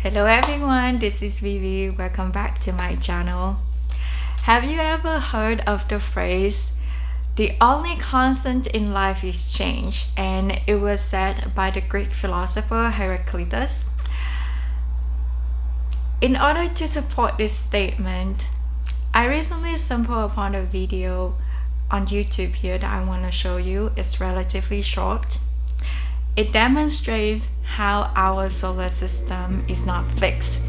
Hello everyone, this is Vivi. Welcome back to my channel. Have you ever heard of the phrase, the only constant in life is change? And it was said by the Greek philosopher Heraclitus. In order to support this statement, I recently stumbled upon a video on YouTube here that I want to show you. It's relatively short. It demonstrates how our solar system is not fixed.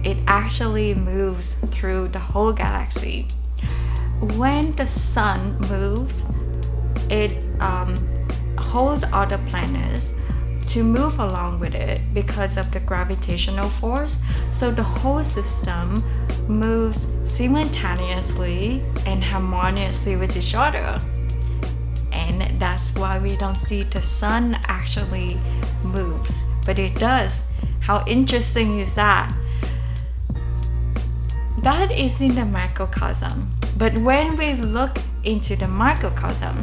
It actually moves through the whole galaxy. When the sun moves, it holds other planets to move along with it because of the gravitational force. So the whole system moves simultaneously and harmoniously with each other. And that's why we don't see the sun actually moves, but it does. How interesting is that? That is in the microcosm. But when we look into the microcosm,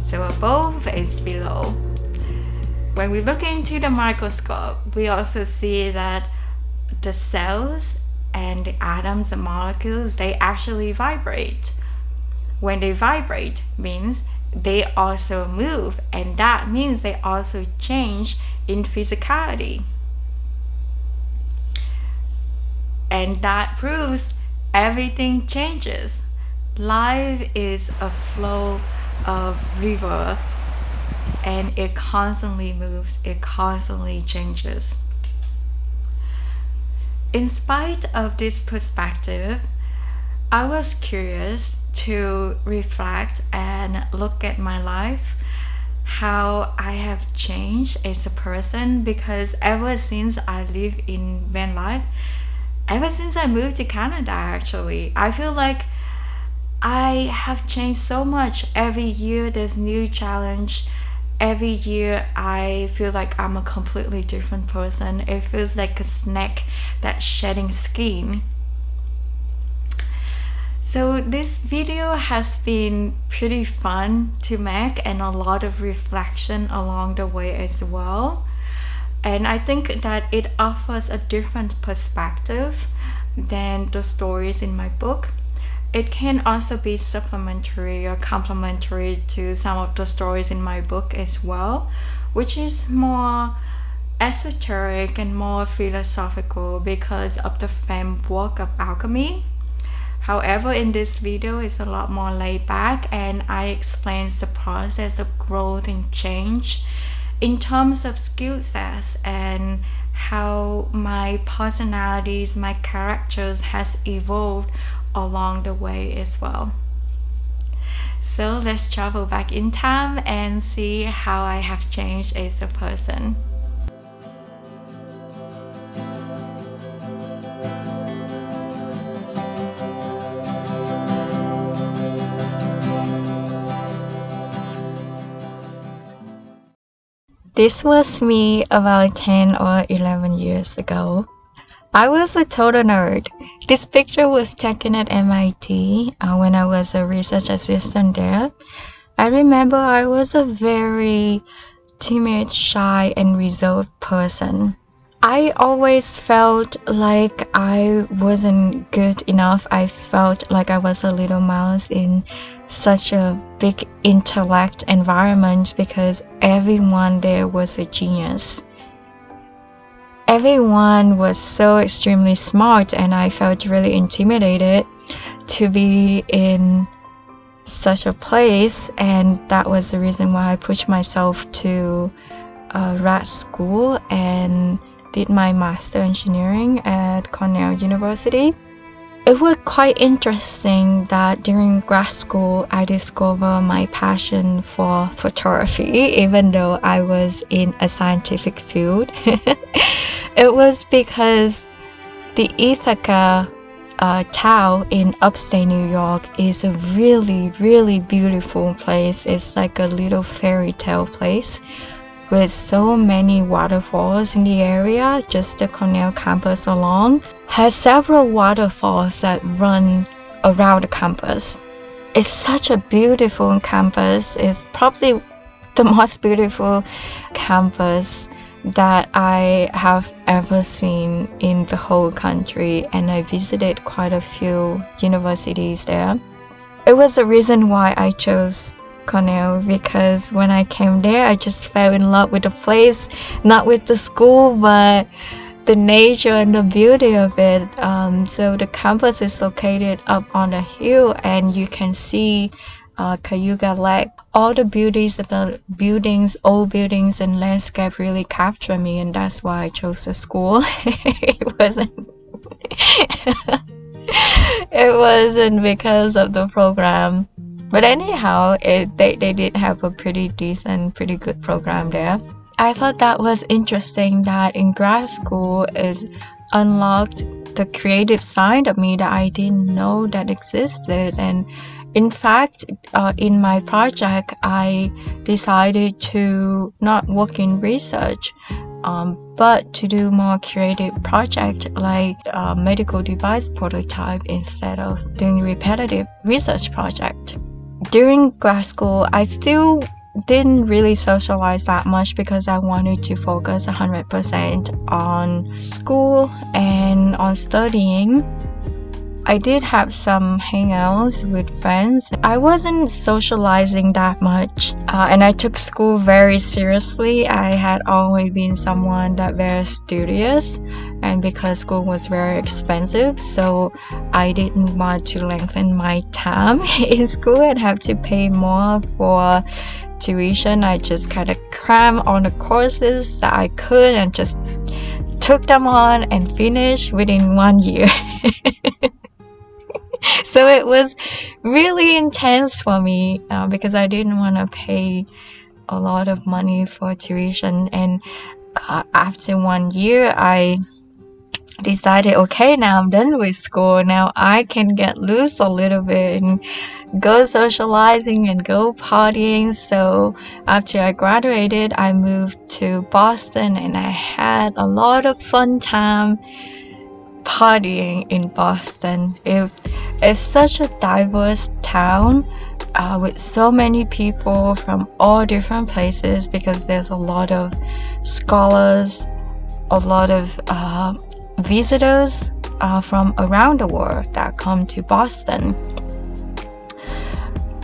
so above is below. When we look into the microscope, we also see that the cells and the atoms and molecules, they actually vibrate. When they vibrate means they also move, and that means they also change in physicality. And that proves everything changes. Life is a flow of river, and it constantly moves, it constantly changes. In spite of this perspective, I was curious to reflect and look at my life, how I have changed as a person, because ever since I live in van life, ever since I moved to Canada actually, I feel like I have changed so much. Every year there's new challenge. Every year I feel like I'm a completely different person. It feels like a snake that's shedding skin. So this video has been pretty fun to make and a lot of reflection along the way as well. And I think that it offers a different perspective than the stories in my book. It can also be supplementary or complementary to some of the stories in my book as well, which is more esoteric and more philosophical because of the framework of alchemy. However, in this video, it's a lot more laid back, and I explain the process of growth and change in terms of skill sets and how my personalities, my characters has evolved along the way as well. So let's travel back in time and see how I have changed as a person. This was me about 10 or 11 years ago. I was a total nerd. This picture was taken at MIT when I was a research assistant there. I remember I was a very timid, shy, and reserved person. I always felt like I wasn't good enough. I felt like I was a little mouse in such a big intellect environment because everyone there was a genius. Everyone was so extremely smart, and I felt really intimidated to be in such a place, and that was the reason why I pushed myself to grad school and did my master engineering at Cornell University. It was quite interesting that during grad school I discovered my passion for photography, even though I was in a scientific field. It was because the Ithaca town in upstate New York is a really, really beautiful place. It's like a little fairy tale place with so many waterfalls in the area. Just the Cornell campus alone has several waterfalls that run around the campus. It's such a beautiful campus. It's probably the most beautiful campus that I have ever seen in the whole country, and I visited quite a few universities there. It was the reason why I chose Cornell, because when I came there, I just fell in love with the place, not with the school, but the nature and the beauty of it. So the campus is located up on a hill, and you can see Cayuga Lake. All the beauties of the buildings, old buildings, and landscape really capture me, and that's why I chose the school. It wasn't. It wasn't because of the program. But anyhow, they did have a pretty decent, pretty good program there. I thought that was interesting that in grad school is unlocked the creative side of me that I didn't know that existed. And in fact, in my project, I decided to not work in research, but to do more creative project like medical device prototype instead of doing repetitive research project. During grad school, I still didn't really socialize that much because I wanted to focus 100% on school and on studying. I did have some hangouts with friends. I wasn't socializing that much, and I took school very seriously. I had always been someone that very studious, and because school was very expensive, so I didn't want to lengthen my time in school and have to pay more for tuition. I just kind of crammed on the courses that I could and just took them on and finished within 1 year. So it was really intense for me because I didn't want to pay a lot of money for tuition. And after 1 year, I decided, okay, now I'm done with school. Now I can get loose a little bit and go socializing and go partying. So after I graduated, I moved to Boston, and I had a lot of fun time partying in Boston. It's such a diverse town with so many people from all different places, because there's a lot of scholars, a lot of visitors from around the world that come to Boston.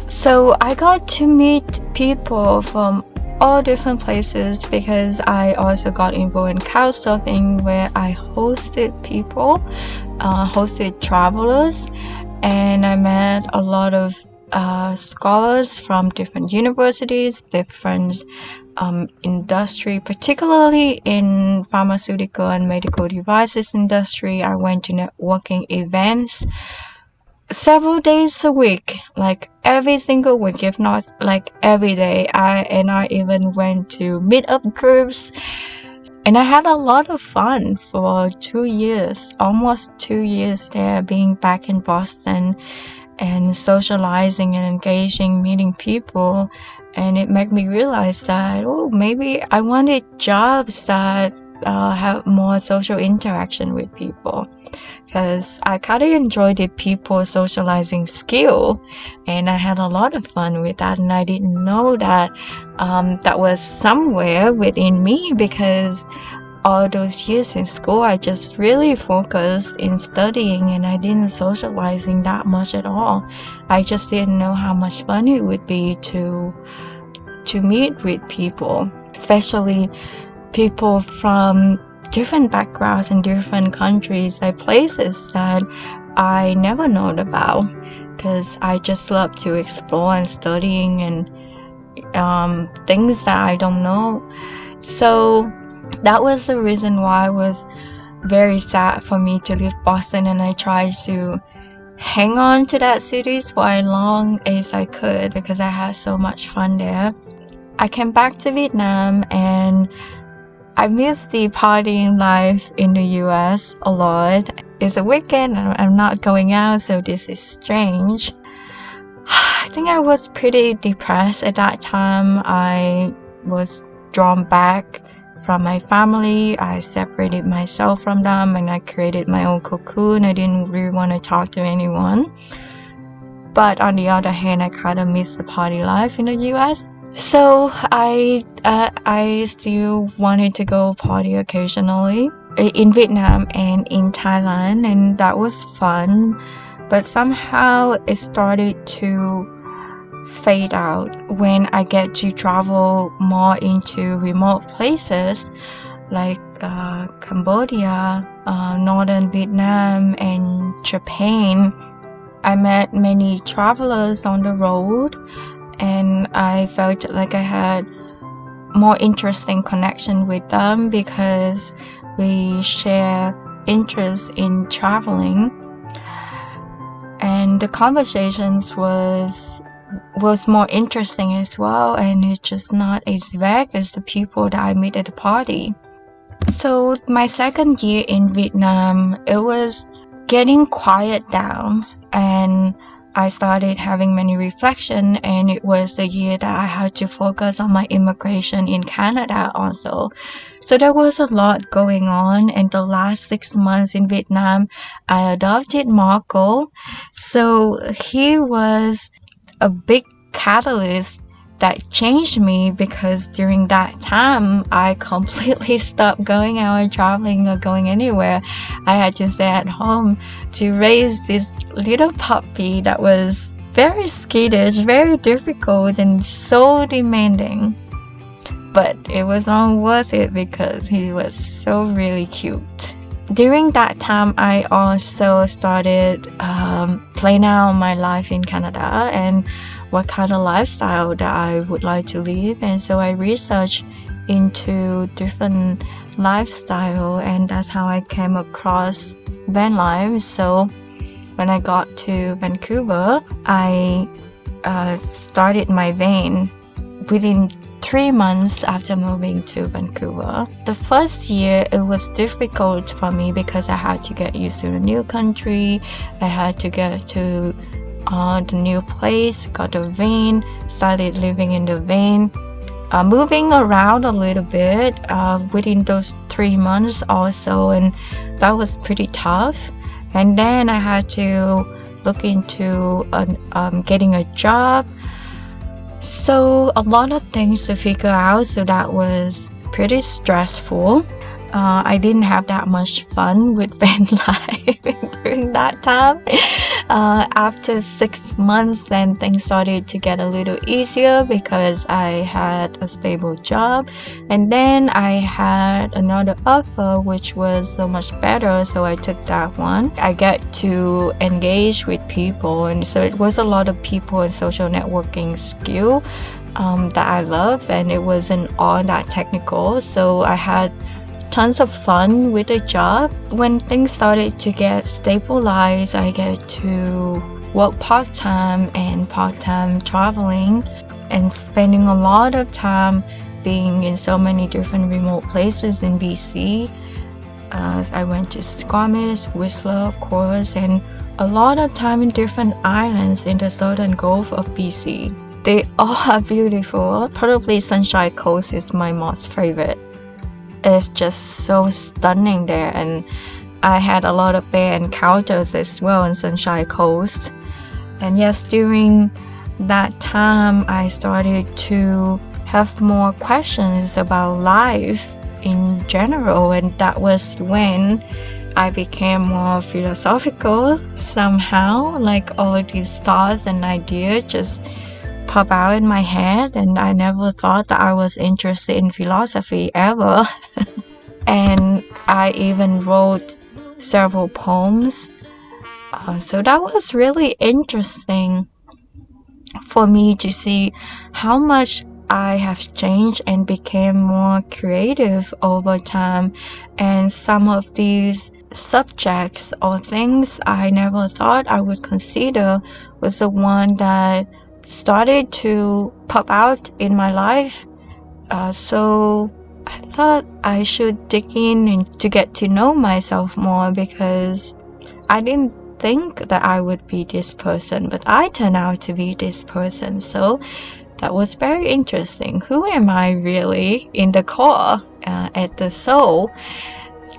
So I got to meet people from all different places because I also got involved in couchsurfing, where I hosted people, hosted travelers, and I met a lot of scholars from different universities, different industry, particularly in pharmaceutical and medical devices industry. I went to networking events several days a week, like every single week, if not like every day. I even went to meetup groups, and I had a lot of fun for 2 years, almost 2 years there, being back in Boston and socializing and engaging, meeting people. And it made me realize that, maybe I wanted jobs that have more social interaction with people, because I kind of enjoyed the people socializing skill, and I had a lot of fun with that. And I didn't know that that was somewhere within me, because all those years in school, I just really focused in studying, and I didn't socializing that much at all. I just didn't know how much fun it would be to meet with people, especially people from different backgrounds in different countries, like places that I never known about, because I just love to explore and studying and things that I don't know. So that was the reason why it was very sad for me to leave Boston, and I tried to hang on to that city for as long as I could because I had so much fun there. I came back to Vietnam, and I miss the partying life in the US a lot. It's a weekend and I'm not going out, so this is strange. I think I was pretty depressed at that time. I was drawn back from my family. I separated myself from them, and I created my own cocoon. I didn't really want to talk to anyone. But on the other hand, I kind of miss the party life in the US. So I still wanted to go party occasionally in Vietnam and in Thailand, and that was fun. But somehow it started to fade out when I get to travel more into remote places like Cambodia, northern Vietnam, and Japan. I met many travelers on the road, and I felt like I had more interesting connection with them because we share interest in traveling, and the conversations was more interesting as well, and it's just not as vague as the people that I meet at the party. So my second year in Vietnam, it was getting quiet down, and I started having many reflection, and it was the year that I had to focus on my immigration in Canada also. So there was a lot going on, and the last 6 months in Vietnam, I adopted Marco. So he was a big catalyst that changed me, because during that time I completely stopped going out and traveling or going anywhere. I had to stay at home to raise this little puppy that was very skittish, very difficult, and so demanding. But it was all worth it because he was so really cute. During that time, I also started planning out my life in Canada and what kind of lifestyle that I would like to live. And so I researched into different lifestyle, and that's how I came across van life. So when I got to Vancouver, I started my van within 3 months after moving to Vancouver. The first year it was difficult for me because I had to get used to the new country. I had to get to the new place, got a van, started living in the van, moving around a little bit within those 3 months also, and that was pretty tough. And then I had to look into getting a job. So a lot of things to figure out, so that was pretty stressful. I didn't have that much fun with van life during that time. After 6 months, then things started to get a little easier because I had a stable job, and then I had another offer which was so much better, so I took that one. I get to engage with people, and so it was a lot of people and social networking skill that I love, and it wasn't all that technical, so I had tons of fun with the job. When things started to get stabilized, I get to work part-time and part-time traveling and spending a lot of time being in so many different remote places in BC. I went to Squamish, Whistler, of course, and a lot of time in different islands in the southern Gulf of BC. They all are beautiful. Probably Sunshine Coast is my most favorite. It's just so stunning there, and I had a lot of bear encounters as well in Sunshine Coast. And yes, during that time I started to have more questions about life in general, and that was when I became more philosophical somehow. Like all these thoughts and ideas just pop out in my head, and I never thought that I was interested in philosophy ever. And I even wrote several poems. So that was really interesting for me to see how much I have changed and became more creative over time. And some of these subjects or things I never thought I would consider was the one that started to pop out in my life. So I thought I should dig in and to get to know myself more, because I didn't think that I would be this person, but I turned out to be this person. So that was very interesting. Who am I really in the core, at the soul?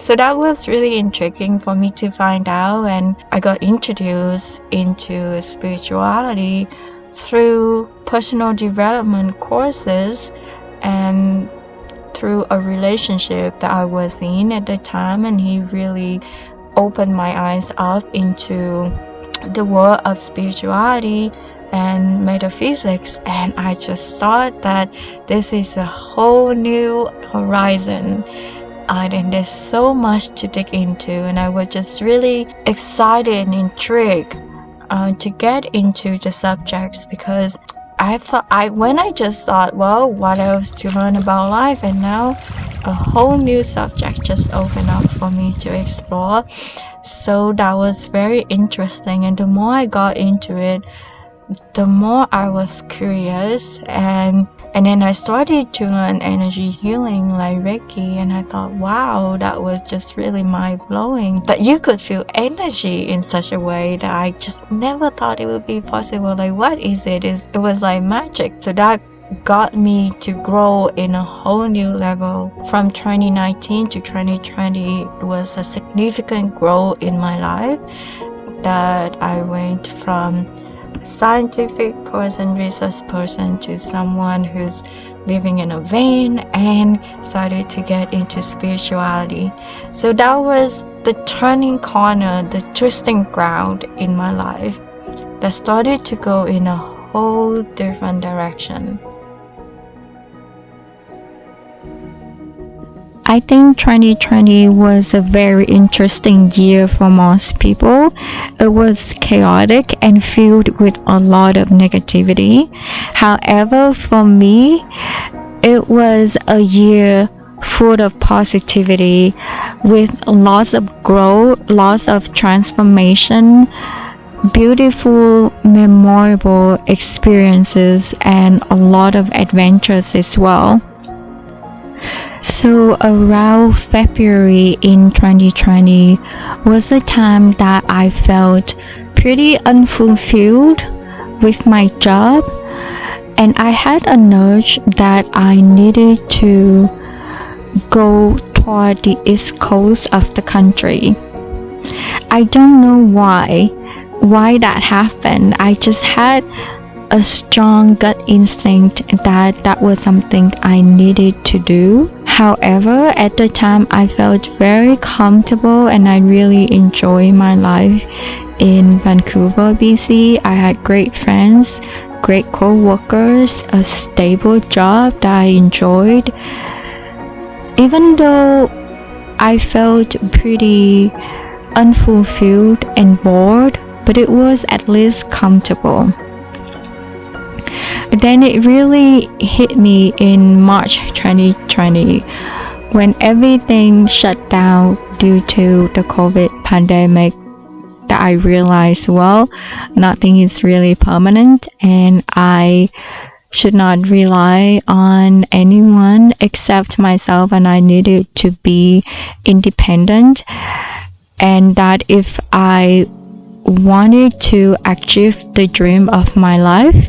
So that was really intriguing for me to find out, and I got introduced into spirituality through personal development courses and through a relationship that I was in at the time, and he really opened my eyes up into the world of spirituality and metaphysics, and I just thought that this is a whole new horizon. And there's so much to dig into, and I was just really excited and intrigued to get into the subjects, because when I just thought, well, what else to learn about life, and now a whole new subject just opened up for me to explore. So that was very interesting, and the more I got into it, the more I was curious, and then I started to learn energy healing like Reiki, and I thought, wow, that was just really mind-blowing, that you could feel energy in such a way that I just never thought it would be possible. Like, what is it? It was like magic. So that got me to grow in a whole new level. From 2019 to 2020, it was a significant growth in my life, that I went from scientific person, research person, to someone who's living in a vein and started to get into spirituality. So that was the turning corner, the twisting ground in my life that started to go in a whole different direction. I think 2020 was a very interesting year for most people. It was chaotic and filled with a lot of negativity. However, for me, it was a year full of positivity, with lots of growth, lots of transformation, beautiful, memorable experiences, and a lot of adventures as well. So around February in 2020 was a time that I felt pretty unfulfilled with my job, and I had a nudge that I needed to go toward the east coast of the country. I don't know why that happened. I just had a strong gut instinct that was something I needed to do. However, at the time I felt very comfortable and I really enjoyed my life in Vancouver, BC. I had great friends, great co-workers, a stable job that I enjoyed. Even though I felt pretty unfulfilled and bored, but it was at least comfortable. Then it really hit me in March 2020 when everything shut down due to the COVID pandemic, that I realized, well, nothing is really permanent and I should not rely on anyone except myself, and I needed to be independent, and that if I wanted to achieve the dream of my life,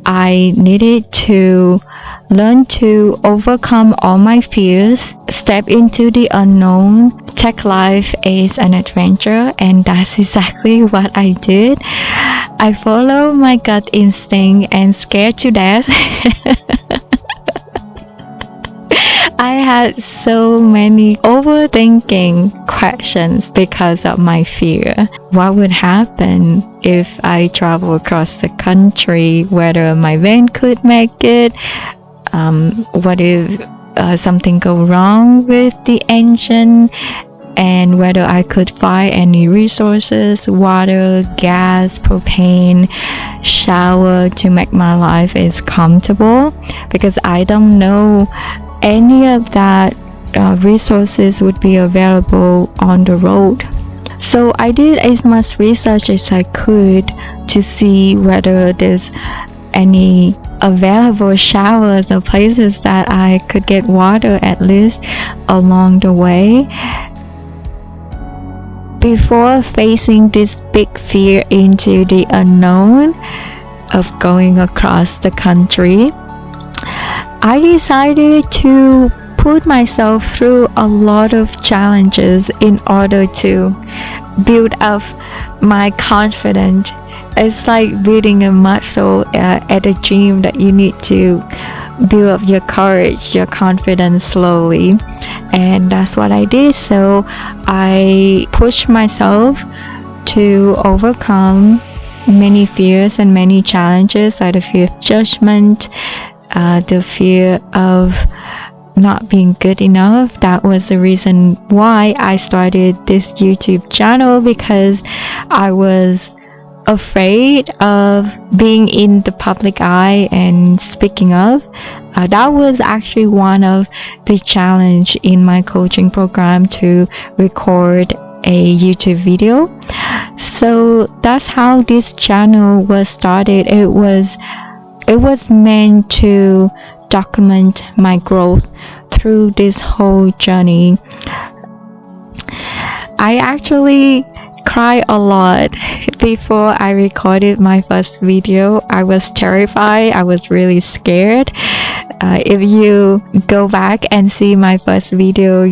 I needed to learn to overcome all my fears, step into the unknown, take life as an adventure, and that's exactly what I did. I followed my gut instinct and scared to death. I had so many overthinking questions because of my fear. What would happen if I travel across the country? Whether my van could make it? What if something go wrong with the engine? And whether I could find any resources, water, gas, propane, shower to make my life as comfortable, because I don't know any of that resources would be available on the road. So I did as much research as I could to see whether there's any available showers or places that I could get water at least along the way. Before facing this big fear into the unknown of going across the country, I decided to put myself through a lot of challenges in order to build up my confidence it's like building a muscle at a gym that you need to build up your courage, your confidence slowly. And that's what I did. So I pushed myself to overcome many fears and many challenges, like the fear of judgment, the fear of not being good enough. That was the reason why I started this YouTube channel, because I was afraid of being in the public eye and speaking up. That was actually one of the challenge in my coaching program, to record a YouTube video. So that's how this channel was started. It was meant to document my growth through this whole journey. I actually cried a lot before I recorded my first video. I was terrified. I was really scared. If you go back and see my first video,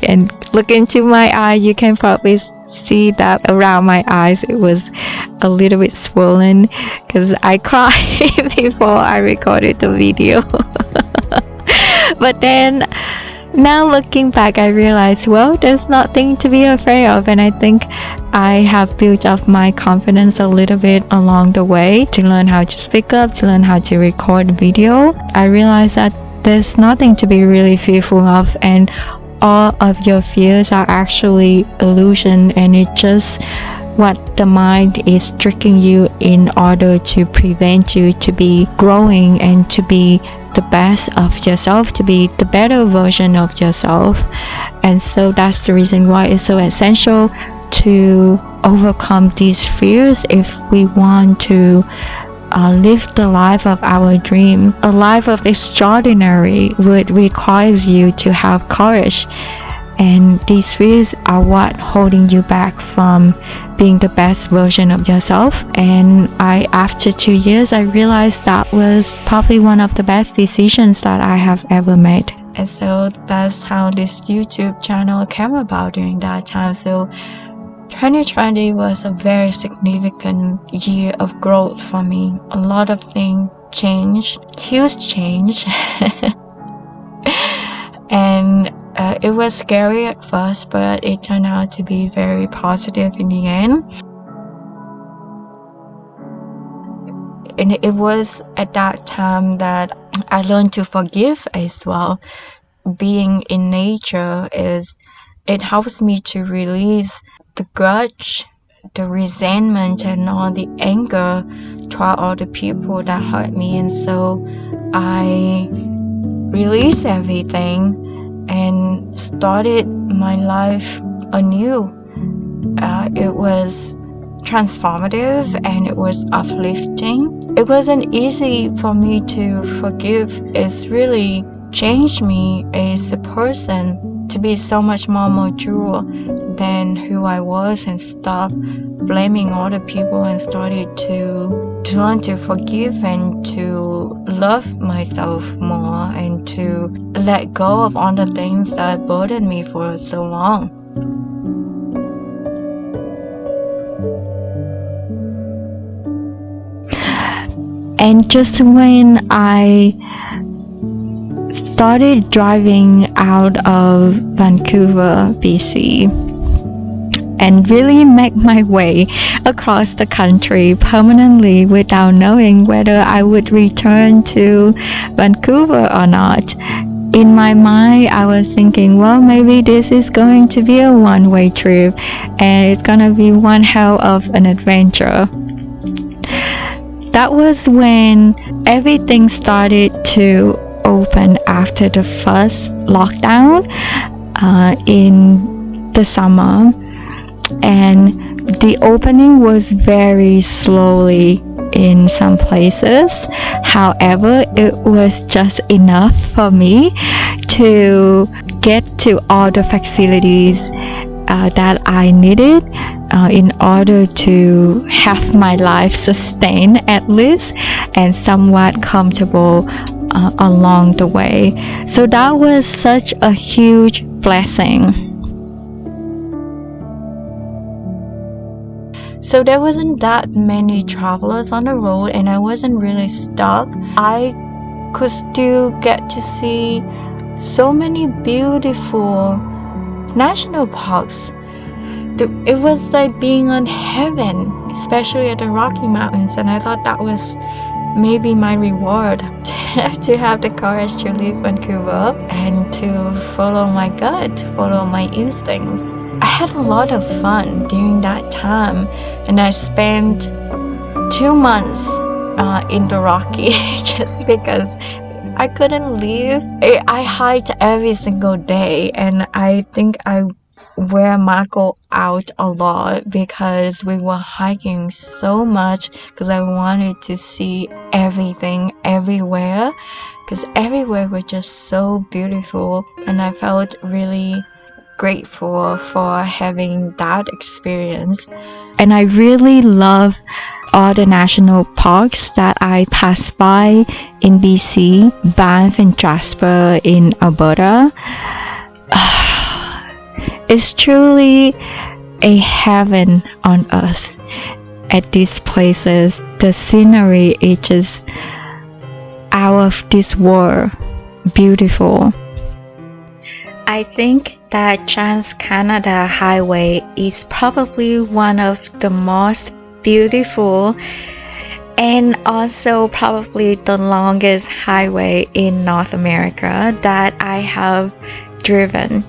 and look into my eye, you can probably see that around my eyes it was a little bit swollen, because I cried before I recorded the video. But then now looking back, I realized, well, there's nothing to be afraid of. And I think I have built up my confidence a little bit along the way, to learn how to speak up, to learn how to record video. I realized that there's nothing to be really fearful of, and all of your fears are actually illusion, and it's just what the mind is tricking you in order to prevent you to be growing and to be the best of yourself, to be the better version of yourself. And so that's the reason why it's so essential to overcome these fears if we want to live the life of our dream. A life of extraordinary would requires you to have courage, and these fears are what holding you back from being the best version of yourself. And after 2 years, I realized that was probably one of the best decisions that I have ever made. And so that's how this YouTube channel came about during that time. So 2020 was a very significant year of growth for me. A lot of things changed, huge change. And it was scary at first, but it turned out to be very positive in the end. And it was at that time that I learned to forgive as well. Being in nature it helps me to release the grudge, the resentment, and all the anger toward all the people that hurt me. And so I released everything and started my life anew. It was transformative and it was uplifting. It wasn't easy for me to forgive. It's really changed me as a person to be so much more mature than who I was, and stop blaming other people and started to learn to forgive and to love myself more, and to let go of all the things that burdened me for so long. And just when I started driving out of Vancouver, BC, and really make my way across the country permanently without knowing whether I would return to Vancouver or not. In my mind, I was thinking, well, maybe this is going to be a one-way trip, and it's gonna be one hell of an adventure. That was when everything started to open after the first lockdown in the summer, and the opening was very slowly in some places. However, it was just enough for me to get to all the facilities that I needed in order to have my life sustained at least, and somewhat comfortable along the way. So that was such a huge blessing. So there wasn't that many travelers on the road and I wasn't really stuck. I could still get to see so many beautiful national parks. It was like being on heaven, especially at the Rocky Mountains, and I thought that was maybe my reward to have the courage to leave Vancouver and to follow my gut, follow my instincts. I had a lot of fun during that time, and I spent 2 months in the Rocky just because I couldn't leave. I hiked every single day, and I think I wear Marco out a lot because we were hiking so much because I wanted to see everything everywhere, because everywhere was just so beautiful, and I felt really grateful for having that experience. And I really love all the national parks that I passed by in BC, Banff and Jasper in Alberta. It's truly a heaven on earth at these places. The scenery is just out of this world beautiful. I think that Trans-Canada Highway is probably one of the most beautiful and also probably the longest highway in North America that I have driven.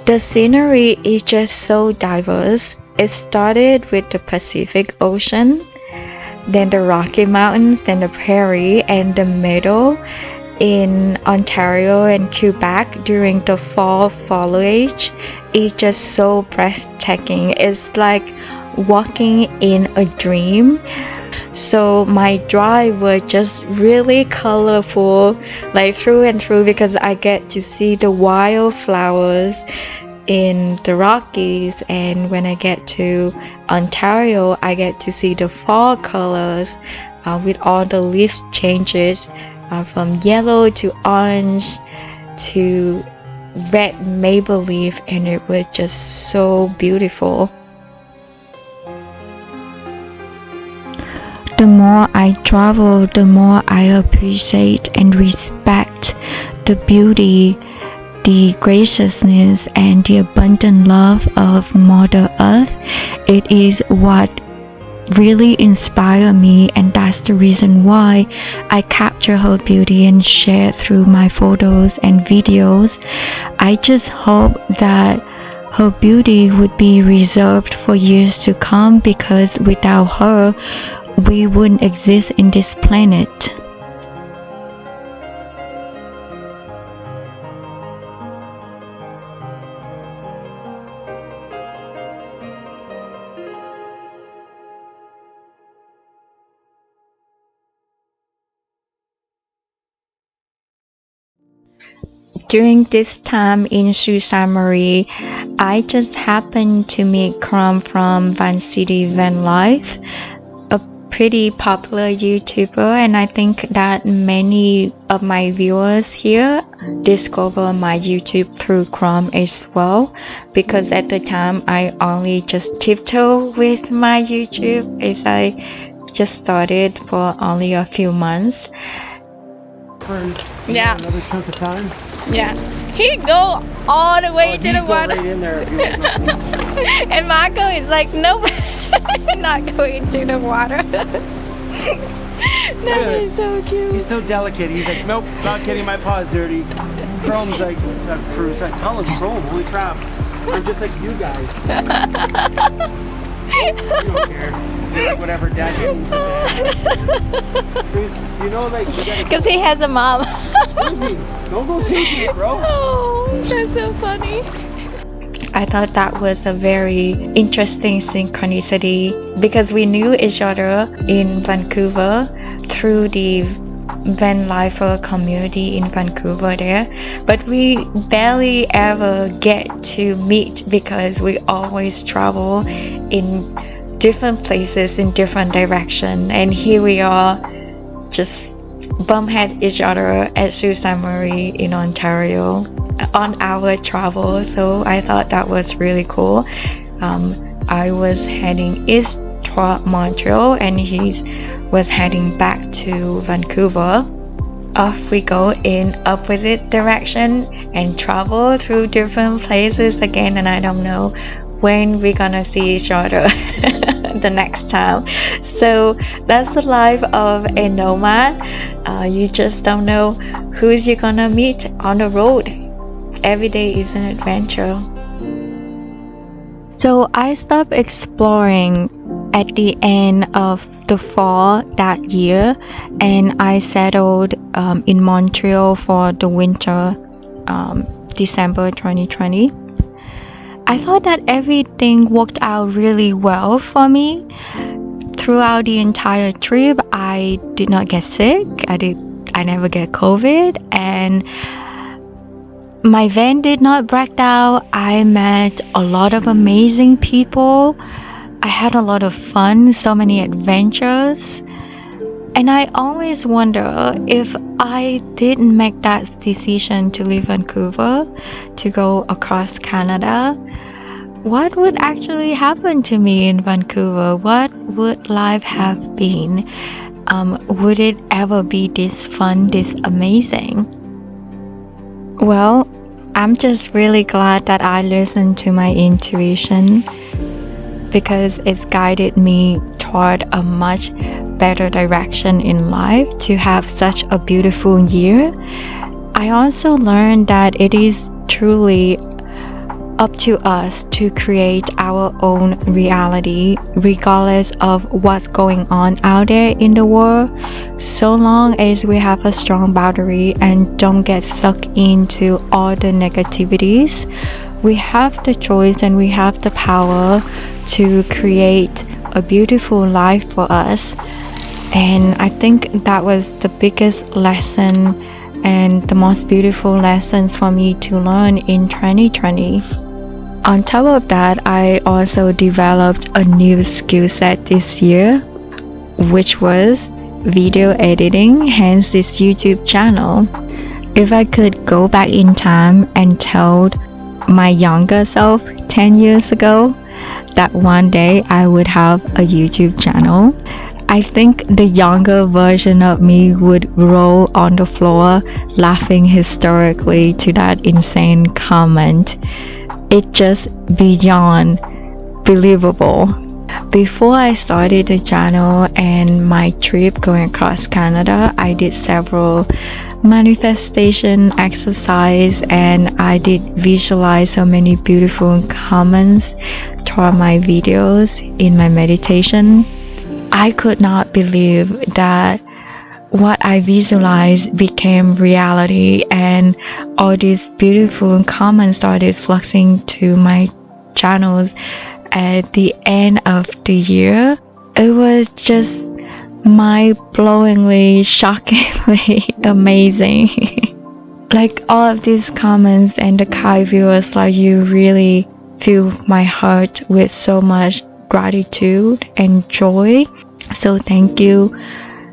The scenery is just so diverse. It started with the Pacific Ocean, then the Rocky Mountains, then the prairie, and the meadow in Ontario and Quebec during the fall foliage. It's just so breathtaking. It's like walking in a dream. So my drive was just really colorful, like through and through, because I get to see the wildflowers in the Rockies, and when I get to Ontario I get to see the fall colors with all the leaf changes from yellow to orange to red maple leaf, and it was just so beautiful. The more I travel, the more I appreciate and respect the beauty, the graciousness, and the abundant love of Mother Earth. It is what really inspired me, and that's the reason why I capture her beauty and share it through my photos and videos. I just hope that her beauty would be reserved for years to come, because without her we wouldn't exist in this planet. During this time in Sault Ste. Marie, I just happened to meet Crum from Van City Van Life, a pretty popular YouTuber, and I think that many of my viewers here discover my YouTube through Crum as well, because at the time I only just tiptoe with my YouTube as I just started for only a few months. Yeah. Another chunk of time. Yeah. He go all the way to the water. Right in there if you want. And Marco is like, nope, not going to the water. That is so cute. He's so delicate. He's like, nope, not getting my paws dirty. Chrome's like, Cruz, I call him Chrome. Holy crap. I'm just like you guys. You don't care. Whatever dad means to dad. Cruz, you know, like, you gotta. Because he has a mom. Crazy. Don't go taking it, bro. Oh, that's so funny. I thought that was a very interesting synchronicity, because we knew each other in Vancouver through the van lifer community in Vancouver there, but we barely ever get to meet because we always travel in different places in different direction, and here we are just bump head each other at Sault Ste. Marie in Ontario on our travel. So I thought that was really cool. I was heading east toward Montreal and he was heading back to Vancouver. Off we go in opposite direction and travel through different places again, and I don't know when we're gonna see each other the next time. So that's the life of a nomad. You just don't know who's you're gonna meet on the road. Every day is an adventure. So I stopped exploring at the end of the fall that year, and I settled in Montreal for the winter, December 2020. I thought that everything worked out really well for me. Throughout the entire trip, I did not get sick. I never get COVID, and my van did not break down. I met a lot of amazing people. I had a lot of fun, so many adventures. And I always wonder if I didn't make that decision to leave Vancouver to go across Canada, what would actually happen to me in Vancouver? What would life have been? Would it ever be this fun, this amazing? Well, I'm just really glad that I listened to my intuition, because it's guided me toward a much better direction in life to have such a beautiful year. I also learned that it is truly up to us to create our own reality, regardless of what's going on out there in the world, so long as we have a strong boundary and don't get sucked into all the negativities. We have the choice and we have the power to create a beautiful life for us. And I think that was the biggest lesson and the most beautiful lessons for me to learn in 2020. On top of that, I also developed a new skill set this year, which was video editing, hence this YouTube channel. If I could go back in time and tell my younger self 10 years ago that one day I would have a YouTube channel, I think the younger version of me would roll on the floor laughing hysterically to that insane comment. It's just beyond believable. Before I started the channel and my trip going across Canada, I did several manifestation exercise and I did visualize so many beautiful comments toward my videos in my meditation. I could not believe that what I visualized became reality, and all these beautiful comments started fluxing to my channels at the end of the year. It was just mind-blowingly, shockingly amazing. Like all of these comments and the kind viewers, like you really fill my heart with so much gratitude and joy. So thank you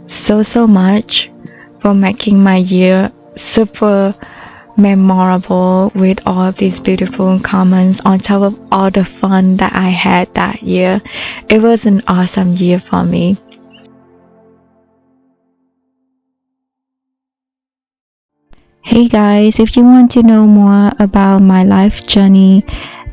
so much for making my year super memorable with all of these beautiful comments on top of all the fun that I had that year. It was an awesome year for me. Hey guys, if you want to know more about my life journey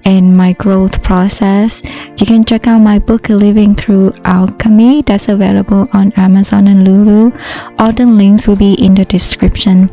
and my growth process, you can check out my book Living Through Alchemy that's available on Amazon and Lulu. All the links will be in the description.